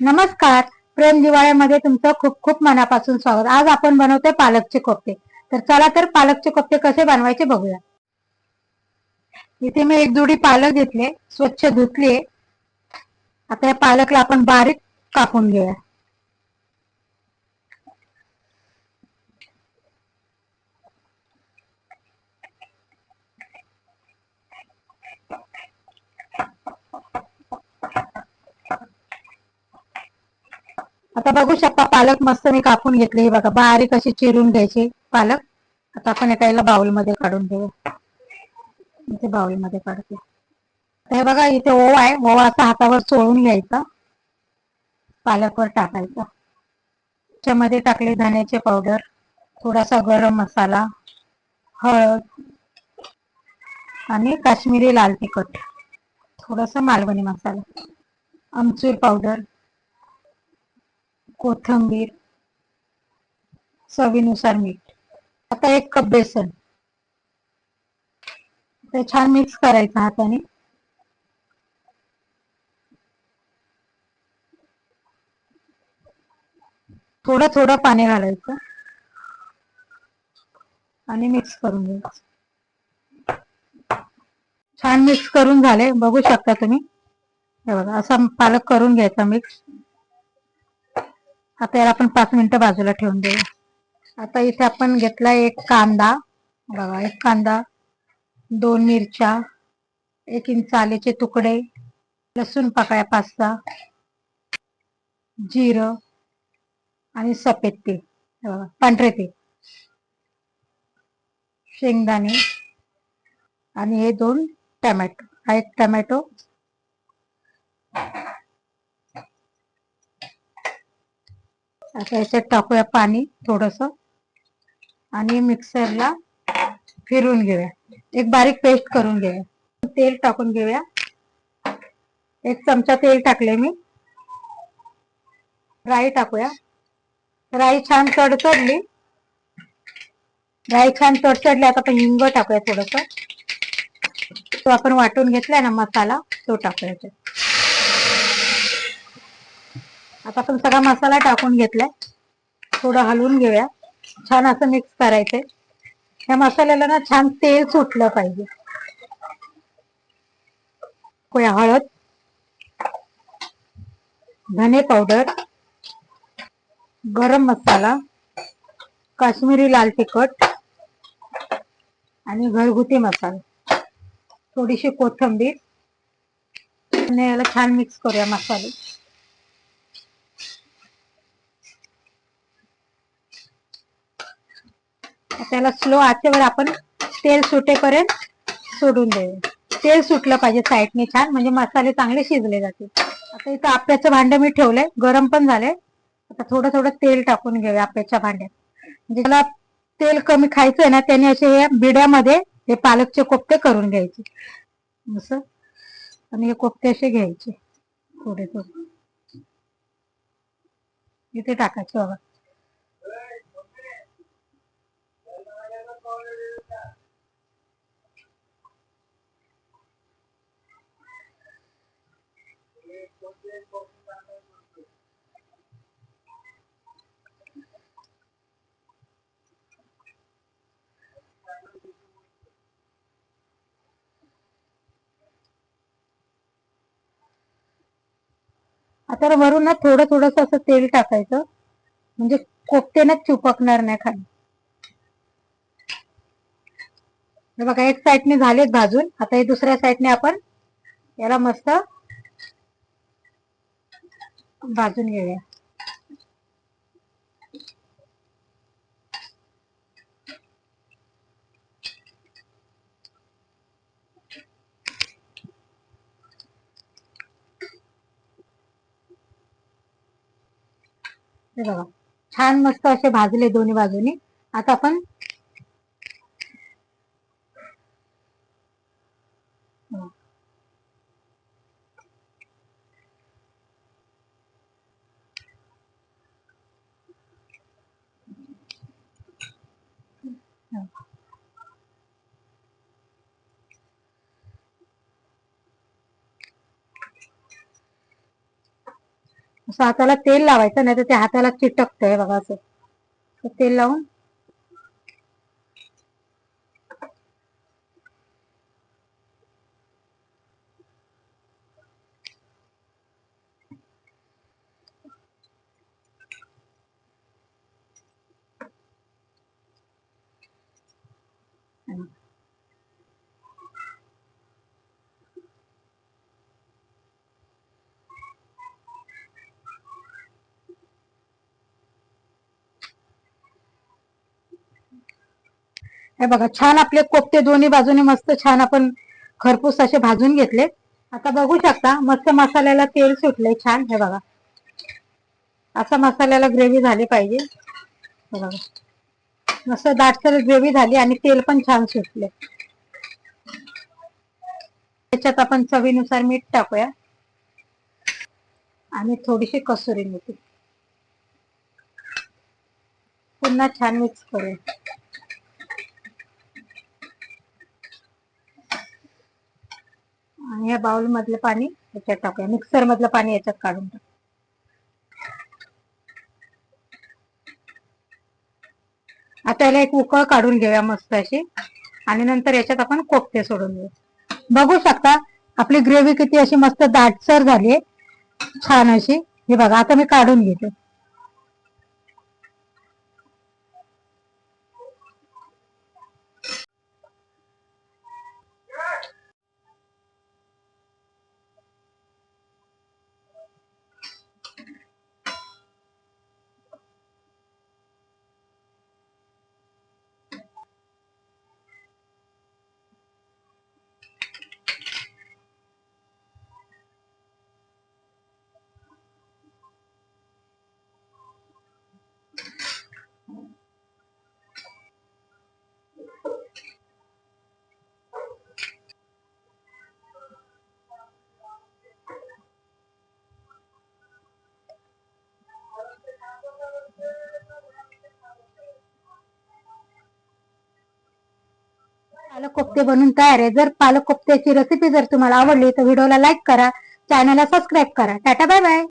नमस्कार. प्रेम दिवाळीमध्ये तुमचं खूप खूप मनापासून स्वागत. आज आपण बनवतोय पालकचे कोफ्ते. तर चला तर पालकचे कोफ्ते कसे बनवायचे बघूया. इथे मी एक जुडी पालक घेतले, स्वच्छ धुतले. आता या पालकला आपण बारीक कापून घेऊया. आता बघू शकता पालक मस्त मी कापून घेतले. हे बघा बारीक अशी चिरून घ्यायची पालक. आता आपण एका बाउल मध्ये काढून घेऊया. इथे बाउल मध्ये काढते. हे बघा इथे ओवा आहे. ओवा असा हातावर चोळून घ्यायचा, पालकवर टाकायचा. त्याच्यामध्ये टाकले धण्याचे पावडर, थोडासा गरम मसाला, हळद आणि काश्मीरी लाल तिखट, थोडासा मालवणी मसाला, आमचूर पावडर, कोथिंबीर, चवीनुसार मीठ. आता 1 कप बेसन. ते छान मिक्स करायचं हाताने. थोडं थोडं पाणी घालायचं आणि मिक्स करून घ्यायचं. छान मिक्स करून झाले, बघू शकता तुम्ही. हे बघा असा पालक करून घ्यायचा मिक्स. आता याला आपण 5 मिनिटं बाजूला ठेवून देऊ. आता इथे आपण घेतला 1 कांदा. बघा 1 कांदा, 2 मिरच्या, 1 इंच आल्याचे तुकडे, लसूण पाकळ्या 5-6, जिरं आणि सफेद तीळ, पांढरे तीळ, शेंगदाणे आणि हे 2 टोमॅटो. हा 1 टोमॅटो. आता याच्यात टाकूया पाणी थोडस आणि मिक्सरला फिरून घेऊया. एक बारीक पेस्ट करून घेऊया. तेल टाकून घेऊया. 1 चमचा तेल टाकले मी. राई टाकूया. राई छान तडतडली. राई छान तडतडली. आता आपण हिंग टाकूया थोडस. तो आपण वाटून घेतलाय ना मसाला, तो टाकूया. आता आपण सगळा मसाला टाकून घेतलाय. थोडं हलवून घेऊया. छान असं मिक्स करायचंय. या मसाल्याला ना छान तेल सुटलं पाहिजे. हळद, धने पावडर, गरम मसाला, काश्मीरी लाल तिखट आणि घरगुती मसाला, थोडीशी कोथिंबीर आणि याला छान मिक्स करूया मसाले. त्याला स्लो आचेवर आपण तेल सुटेपर्यंत सोडून देऊया. तेल सुटलं पाहिजे साईडने छान, म्हणजे मसाले चांगले शिजले जातील. आता इथं आप्याचं भांड मी ठेवलंय, गरम पण झालंय. आता थोडं थोडं तेल टाकून घेऊया आप्याच्या भांड्यात. म्हणजे त्याला तेल कमी खायचंय ना, त्याने असे बिड्यामध्ये हे पालकचे कोफ्ते करून घ्यायचे असं. आणि हे कोफ्ते असे घ्यायचे थोडे थोडे इथे टाकायचे बाबा. आता वरून ना थोडं थोडस असं तेल टाकायचं, म्हणजे कोफ्ते ना चिपकणार नाही खाली. बघा 1 साईडने झालेत भाजून. आता हे दुसऱ्या साईडने आपण याला मस्त भाजून घेऊया. हे बघा छान मस्त असे भाजले दोन्ही बाजूनी. आता आपण असं हाताला तेल लावायचं, नाही तर ते हाताला चिटकतंय बघा. असं तेल लावून हे बघा, छान आपले कोफ्ते दोन्ही बाजूने मस्त छान आपण खरपूस असे भाजून घेतले. आता बघू शकता मस्त मसाल्याला तेल सुटले छान. हे बघा, असा मसाल्याला ग्रेव्ही झाली पाहिजे. हे बघा, मस्त दाटसर ग्रेव्ही झाली आणि तेल पण छान सुटले. त्याच्यात आपण चवीनुसार मीठ टाकूया आणि थोडीशी कसुरी मेथी. पुन्हा छान मिक्स करूया. आणि या बाउल मधलं पाणी याच्यात टाकूया, मिक्सर मधलं पाणी याच्यात काढून टाकूया. आता याला एक उकळ काढून घेऊया मस्त अशी, आणि नंतर याच्यात आपण कोफ्ते सोडून देऊ. बघू शकता आपली ग्रेव्ही किती अशी मस्त दाटसर झाली छान अशी. हे बघा, आता मी काढून घेते. पालक कोफ्ते बनून तयार आहे. जर पालक कोफ्त्याची रेसिपी जर तुम्हाला आवडली तर व्हिडिओला लाईक करा, चॅनलला सबस्क्राईब करा. Tata bye bye.